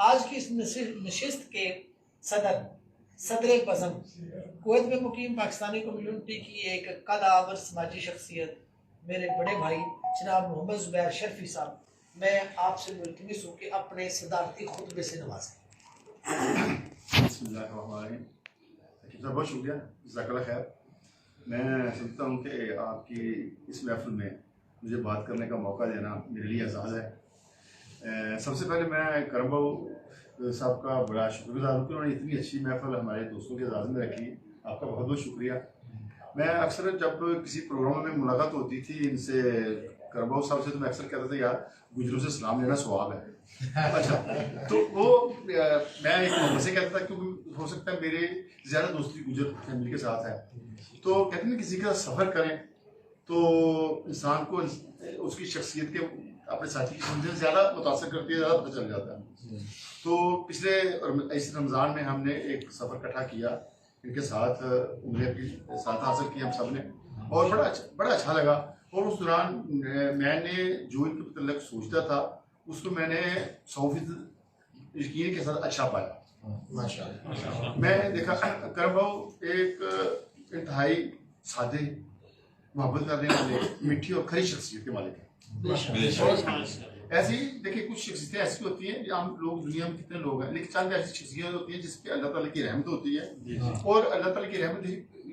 आज की इस नशिस्त के सदर बज़म कुवैत में मुकीम पाकिस्तानी कम्युनिटी की एक कदावर समाजी शख्सियत मेरे बड़े भाई जनाब मोहम्मद ज़ुबैर शर्फी साहब, मैं आपसे मुल्तमिस हूँ कि अपने सदारती खुतबे से नवाजें। बहुत शुक्रिया, जज़ाकल्लाह खैर। मैं समझता हूँ कि आपकी इस महफिल में मुझे बात करने का मौका देना मेरे लिए एजाज़ है। सबसे पहले मैं करम भाऊ साहब का बड़ा शुक्रगुजार हूँ कि उन्होंने इतनी अच्छी महफिल हमारे दोस्तों के एजाज़ में रखी। आपका बहुत बहुत शुक्रिया। मैं अक्सर जब किसी प्रोग्राम में मुलाकात होती थी इनसे, करम भाऊ साहब से, तो मैं अक्सर कहता था यार गुजरों से सलाम लेना स्वाब है। अच्छा, तो वो मैं एक मोहब्बत से कहता था क्योंकि हो सकता है मेरे ज़्यादा दोस्ती गुजर फैमिली के साथ है। तो कहते हैं किसी का सफ़र करें तो इंसान को उसकी शख्सियत के अपने साथी की समझ ज़्यादा मुतासर करती है, ज़्यादा पता चल जाता है। तो पिछले इस रमज़ान में हमने एक सफ़र इकट्ठा किया, इनके साथ उम्र की साथ हासिल की हम सब ने, और बड़ा अच्छा लगा। और उस दौरान मैंने जो इनके मतलब सोचता था उसको मैंने 100% यकीन के साथ अच्छा पाया। माशाअल्लाह। मैं देखा करम भाऊ एक इंतहाई सादे, मोहब्बत करने वाले, मीठी और खरी शख्सियत के मालिक हैं। ऐसी देखिए कुछ शख्सियतें ऐसी होती हैं जो हम लोग दुनिया में कितने लोग हैं, लेकिन चंद ऐसी शख्सियत होती हैं जिस पे अल्लाह ताला की रहमत होती है। और अल्लाह ताला की रहमत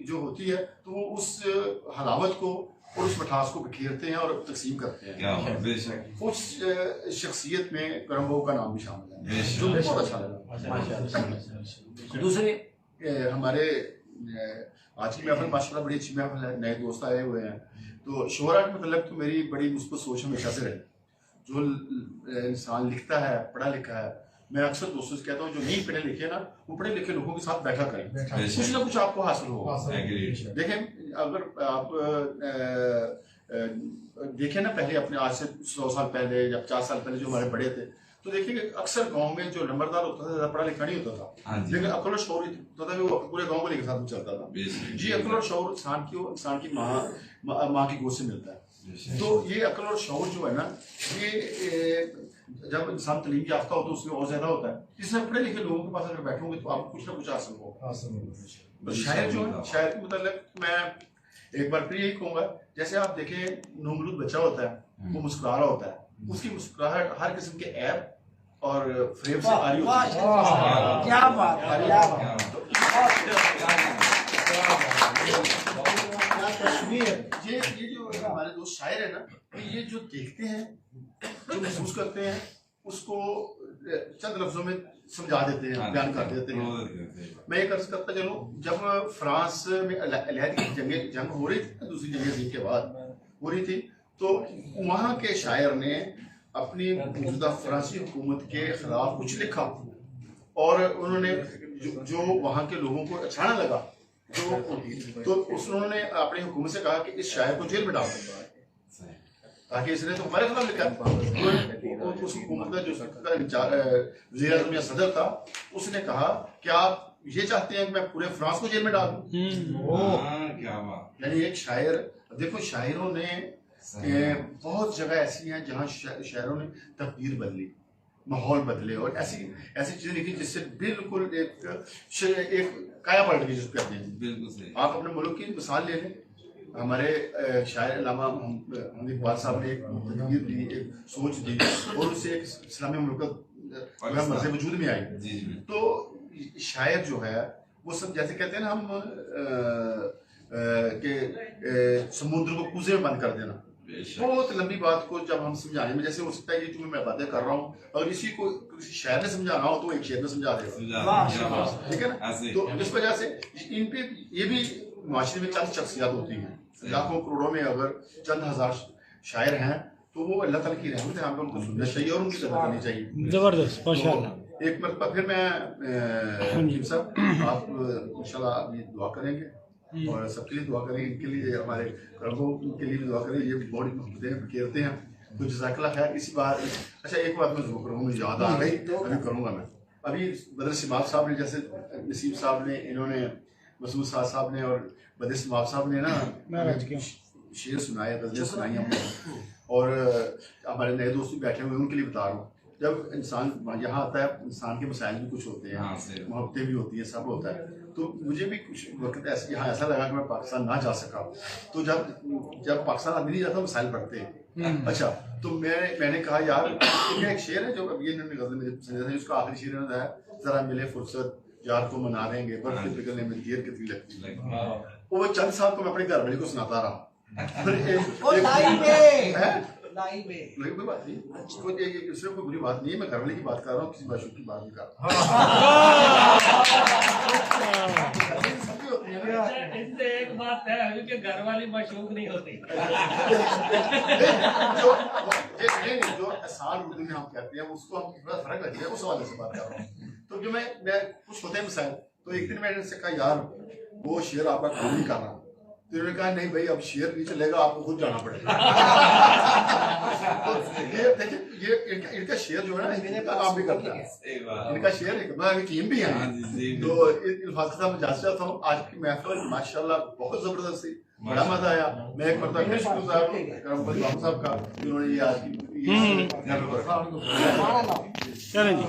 जो होती है तो वो उस हलावत को और उस मिठास को बिखेरते हैं और तकसीम करते हैं। उस शख्सियत में करम भाऊ का नाम भी शामिल है, जो बहुत अच्छा लगा। दूसरे हमारे आज की महफिल माशाल्लाह बड़ी अच्छी महफिल है, नए दोस्त आए हुए हैं। तो शोहरा के मतलब तो मेरी बड़ी मुस्बत सोच हमेशा से रही। जो इंसान लिखता है, पढ़ा लिखा है, मैं अक्सर दोस्तों से कहता हूँ जो नहीं पढ़े लिखे ना, वो पढ़े लिखे लोगों के साथ बैठा करें, कुछ ना कुछ आपको हासिल होगा। देखें अगर आप देखें ना, पहले अपने आज से 100 साल पहले या 50 साल पहले जो हमारे बड़े थे, तो देखिए कि अक्सर गांव में जो नंबरदार होता था ज़्यादा पढ़ा लिखा नहीं होता था, लेकिन अक्ल और शौर होता था, वो पूरे गांव को लेकर साथ में चलता था। जी, अक्ल और शौर इंसान की माँ की गोद से मिलता है। तो ये अक्ल और शौर जो है ना, ये जब इंसान तलीम याफ्ता होता है उसमें और ज्यादा होता है। इसलिए पढ़े लिखे लोगों के पास अगर बैठोगे तो आपको कुछ ना कुछ हासिल होगा। तो शायर जो है, शायर के मतलब मैं एक बार फिर यही कहूंगा, जैसे आप देखें नौमलूद बच्चा होता है, वो मुस्कुरा रहा होता है, उसकी मुस्कुराहट हर किस्म के ऐप और फ्रेम से आ रही होती है। क्या बात है। ये जो हमारे दोस्त शायर है ना, ये जो देखते हैं, जो महसूस करते हैं, उसको चंद लफ्जों में समझा देते हैं, बयान कर देते हैं। मैं ये अर्ज करता चलूं, जब फ्रांस में अलहदी की जंग हो रही थी, दूसरी जंग अज़ीम के बाद हो रही थी, तो वहाँ के शायर ने अपनी मौजूदा फ्रांसी हुकूमत के खिलाफ कुछ लिखा, और उन्होंने जो वहाँ के लोगों को अच्छा ना लगा, तो उन्होंने अपनी हुकूमत से कहा कि इस शायर को जेल में डाल दो, ताकि इसने तो हमारे खिलाफ लिखा। तो उस हुकूमत का जो वज़ीर आज़म या सदर था, उसने कहा कि आप ये चाहते हैं कि मैं पूरे फ्रांस को जेल में डाल दूं? यानी एक शायर, देखो शायरों ने बहुत जगह ऐसी हैं जहाँ शायरों ने तकदीर बदली, माहौल बदले, और ऐसी चीजें लिखी जिससे बिल्कुल एक काया पलट गई, जिसको कहते हैं। बिल्कुल सही। आप अपने मुल्क की मिसाल ले लें, हमारे शायर अल्लामा हमद इकबाल साहब ने एक तकदीर दी, एक सोच दी, और उससे एक इस्लामी मुल्क मज़े वजूद में आई। तो शायर जो है वो सब, जैसे कहते हैं ना हम कि समुद्र को कूजे में बंद कर देना, बहुत लंबी बात को जब हम समझाने में, जैसे हो सकता है ये जो मैं बातें कर रहा हूँ, अगर इसी को किसी शायर ने समझाना हो तो एक शेर में समझा देगा, ठीक है ना। तो इस वजह से इन पे ये भी माशरे में चंद शख्सियात होती हैं, लाखों करोड़ों में अगर चंद हजार शायर हैं, तो वो अल्लाह ताला की रहमत है, हमें उनको सुनना चाहिए और उनकी कदर करनी चाहिए। जबरदस्त, एक मरतबा फिर मैं सब आप इंशाल्लाह अभी दुआ करेंगे और सबके लिए दुआ करें, इनके लिए, हमारे कर्मों के लिए भी दुआ करें, ये बड़ी मोहब्बतें बिखेरते हैं। तो जज़ाकल्लाह खैर। इसी बात, अच्छा एक बात मैं जरूर करूँगा, मुझे याद आ गई, अभी करूँगा मैं। अभी बदर सिमाब साहब ने, जैसे नसीब साहब ने, इन्होंने मसूद साहब ने और बदर सिमाब साहब ने ना शेर सुनाए, गज़लें सुनाई हमने, और हमारे नए दोस्त भी बैठे हुए, उनके लिए बता रहा हूँ। जब इंसान यहाँ आता है, इंसान के मसाइल भी कुछ होते हैं, मोहब्बतें भी होती हैं, सब होता है। तो मुझे भी कुछ वक्त ऐसे यहाँ ऐसा लगा कि मैं पाकिस्तान ना जा सका। तो जब पाकिस्तान आदमी नहीं जाता, मसाइल बढ़ते हैं। अच्छा, तो मैंने कहा यार, एक शेर है जो अभी इन्होंने गजल में सुना था, उसका आखिरी शेर है, जरा मिले फुर्सत यार को मना देंगे, बर्फ के पिघलने में देर कितनी लगती है। वो चंद साहब को मैं अपने घर वाले को सुनाता रहा। कोई बात नहीं, इसमें कोई बुरी बात नहीं है। मैं घर वाले की बात कर रहा हूँ, किसी बाशुक की बात नहीं कर रहा। एक बात है कि घर वाली माशूक नहीं होती। जो आसान उर्दू में हम कहते हैं, उसको हम थोड़ा फर्क रखते हैं, उस हवाले से बात कर रहा हूँ। तो जो मैं कुछ होते हैं मिसाइल, तो एक दिन मैंने उनसे कहा यार वो शेर आपका काम नहीं कर रहा। तो उन्होंने कहा नहीं भाई, अब शेर नहीं चलेगा, आपको खुद जाना पड़ेगा। तो ये देखिए, ये इनका शेर जो है ना, इनका काम भी करता है। इनका शेर मैं हकीम भी है। तो इल्फाज के साथ मैं जाना चाहता हूँ। आज की महफिल माशाल्लाह बहुत जबरदस्त थी, बड़ा मजा आया। मैं एक मरतबा शुक्र साहब का, जिन्होंने ये आज की चलें जी।